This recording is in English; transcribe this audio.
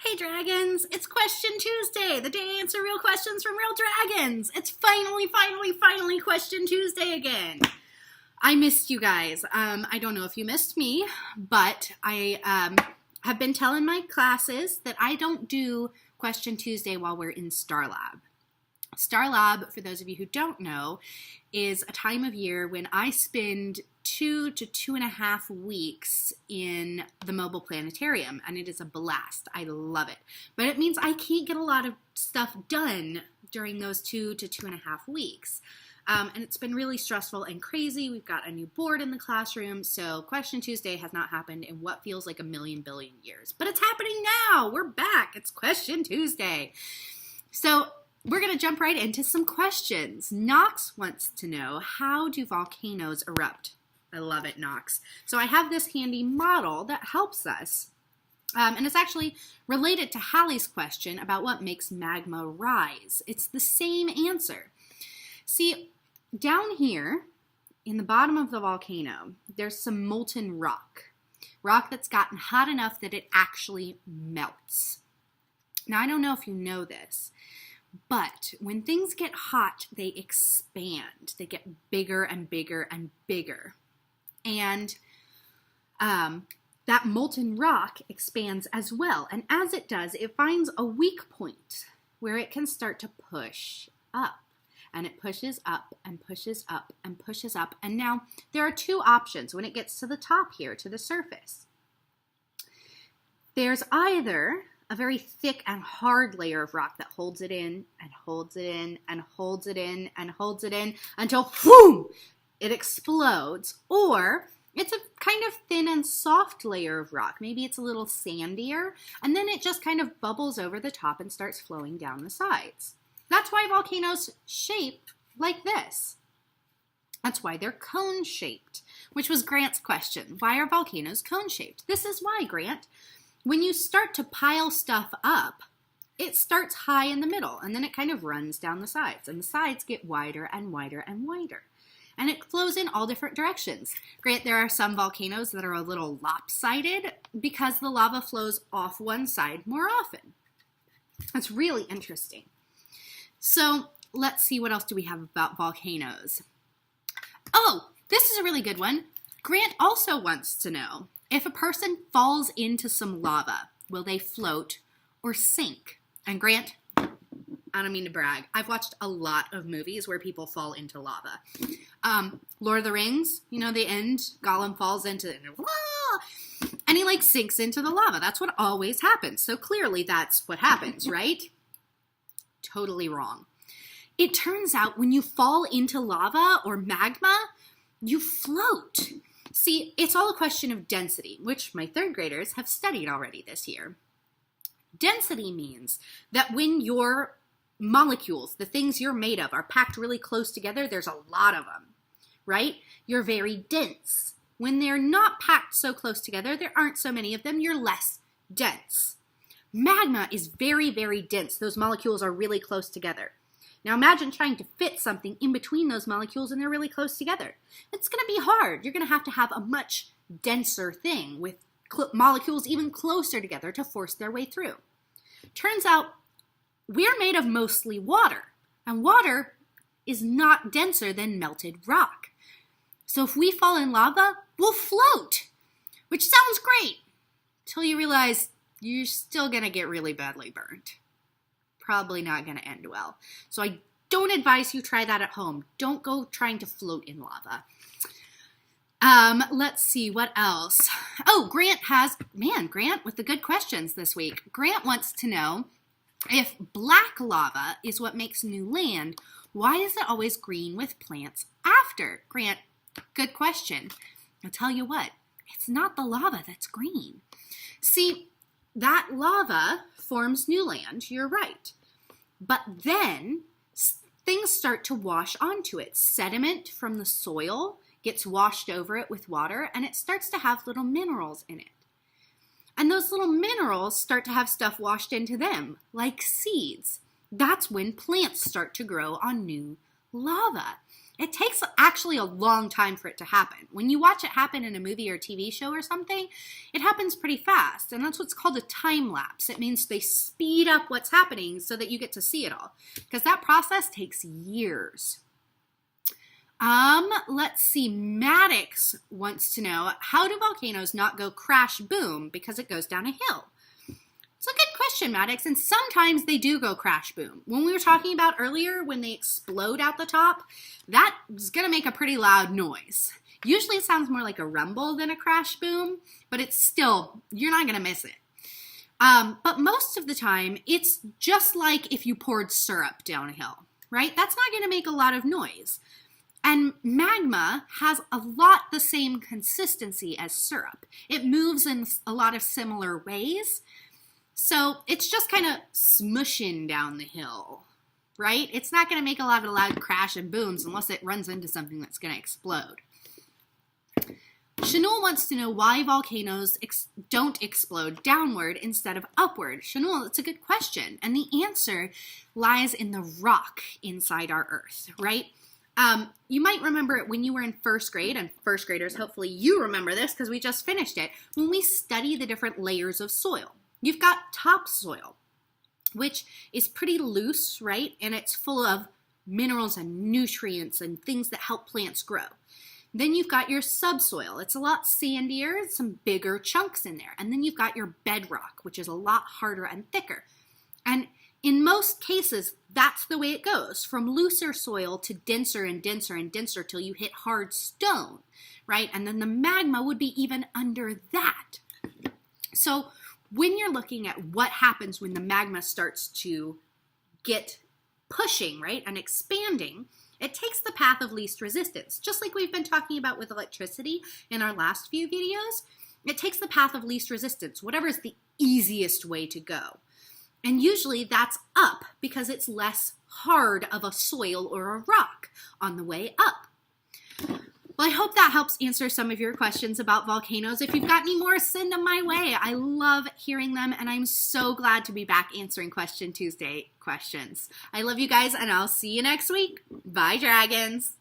Hey dragons, it's Question Tuesday, the day I answer real questions from real dragons. It's finally Question Tuesday again. I missed you guys. I don't know if you missed me, but I have been telling my classes that I don't do Question Tuesday while we're in Star Lab. Star Lab, for those of you who don't know, is a time of year when I spend 2 to 2.5 weeks in the mobile planetarium, and it is a blast. I love it. But it means I can't get a lot of stuff done during those 2 to 2.5 weeks. And it's been really stressful and crazy. We've got a new board in the classroom, so Question Tuesday has not happened in what feels like a million billion years. But it's happening now. We're back. It's Question Tuesday. So we're going to jump right into some questions. Knox wants to know, how do volcanoes erupt? I love it, Knox. So I have this handy model that helps us. And it's actually related to Hallie's question about what makes magma rise. It's the same answer. See, down here in the bottom of the volcano, there's some molten rock. Rock that's gotten hot enough that it actually melts. Now, I don't know if you know this, but when things get hot, they expand. They get bigger and bigger and bigger. And that molten rock expands as well. And as it does, it finds a weak point where it can start to push up. And it pushes up and pushes up and pushes up. And now there are two options when it gets to the top here, to the surface. There's either a very thick and hard layer of rock that holds it in and holds it in and holds it in and holds it in until, boom, it explodes. Or it's a kind of thin and soft layer of rock. Maybe it's a little sandier, and then it just kind of bubbles over the top and starts flowing down the sides. That's why volcanoes shape like this. That's why they're cone-shaped, which was Grant's question. Why are volcanoes cone-shaped? This is why, Grant. When you start to pile stuff up, it starts high in the middle, and then it kind of runs down the sides, and the sides get wider and wider and wider. And it flows in all different directions. Grant, there are some volcanoes that are a little lopsided because the lava flows off one side more often. That's really interesting. So let's see, what else do we have about volcanoes? Oh, this is a really good one. Grant also wants to know, if a person falls into some lava, will they float or sink? And Grant, I don't mean to brag, I've watched a lot of movies where people fall into lava. Lord of the Rings, you know the end, Gollum falls into it, and he sinks into the lava. That's what always happens. So clearly that's what happens, right? Totally wrong. It turns out when you fall into lava or magma, you float. See, it's all a question of density, which my third graders have studied already this year. Density means that when your molecules, the things you're made of, are packed really close together, there's a lot of them, right? You're very dense. When they're not packed so close together, there aren't so many of them, you're less dense. Magma is very, very dense. Those molecules are really close together. Now imagine trying to fit something in between those molecules and they're really close together. It's going to be hard. You're going to have a much denser thing with molecules even closer together to force their way through. Turns out we're made of mostly water, and water is not denser than melted rock. So if we fall in lava, we'll float, which sounds great, until you realize you're still going to get really badly burnt. Probably not going to end well. So I don't advise you try that at home. Don't go trying to float in lava. Let's see, what else? Oh, Grant with the good questions this week. Grant wants to know, if black lava is what makes new land, why is it always green with plants after? Grant, good question. I'll tell you what, it's not the lava that's green. See, that lava forms new land, you're right. But then things start to wash onto it. Sediment from the soil gets washed over it with water, and it starts to have little minerals in it. And those little minerals start to have stuff washed into them, like seeds. That's when plants start to grow on new lava. It takes actually a long time for it to happen. When you watch it happen in a movie or TV show or something, it happens pretty fast. And that's what's called a time lapse. It means they speed up what's happening so that you get to see it all. Because that process takes years. Let's see. Maddox wants to know, how do volcanoes not go crash boom because it goes down a hill? It's a good question, Maddox, and sometimes they do go crash boom. When we were talking about earlier, when they explode out the top, that is going to make a pretty loud noise. Usually it sounds more like a rumble than a crash boom, but it's still, you're not going to miss it. But most of the time, it's just like if you poured syrup down a hill, right? That's not going to make a lot of noise. And magma has a lot the same consistency as syrup. It moves in a lot of similar ways. So it's just kind of smushing down the hill, right? It's not going to make a lot of loud crash and booms unless it runs into something that's going to explode. Shanul wants to know why volcanoes don't explode downward instead of upward. Shanul, that's a good question. And the answer lies in the rock inside our Earth, right? You might remember it when you were in first grade, and first graders, hopefully you remember this because we just finished it, when we study the different layers of soil. You've got topsoil, which is pretty loose, right? And it's full of minerals and nutrients and things that help plants grow. Then you've got your subsoil. It's a lot sandier, some bigger chunks in there. And then you've got your bedrock, which is a lot harder and thicker. And in most cases, that's the way it goes, from looser soil to denser and denser and denser till you hit hard stone, right? And then the magma would be even under that. So when you're looking at what happens when the magma starts to get pushing, right, and expanding, it takes the path of least resistance. Just like we've been talking about with electricity in our last few videos, it takes the path of least resistance, whatever is the easiest way to go. And usually that's up because it's less hard of a soil or a rock on the way up. Well, I hope that helps answer some of your questions about volcanoes. If you've got any more, send them my way. I love hearing them, and I'm so glad to be back answering Question Tuesday questions. I love you guys, and I'll see you next week. Bye, dragons.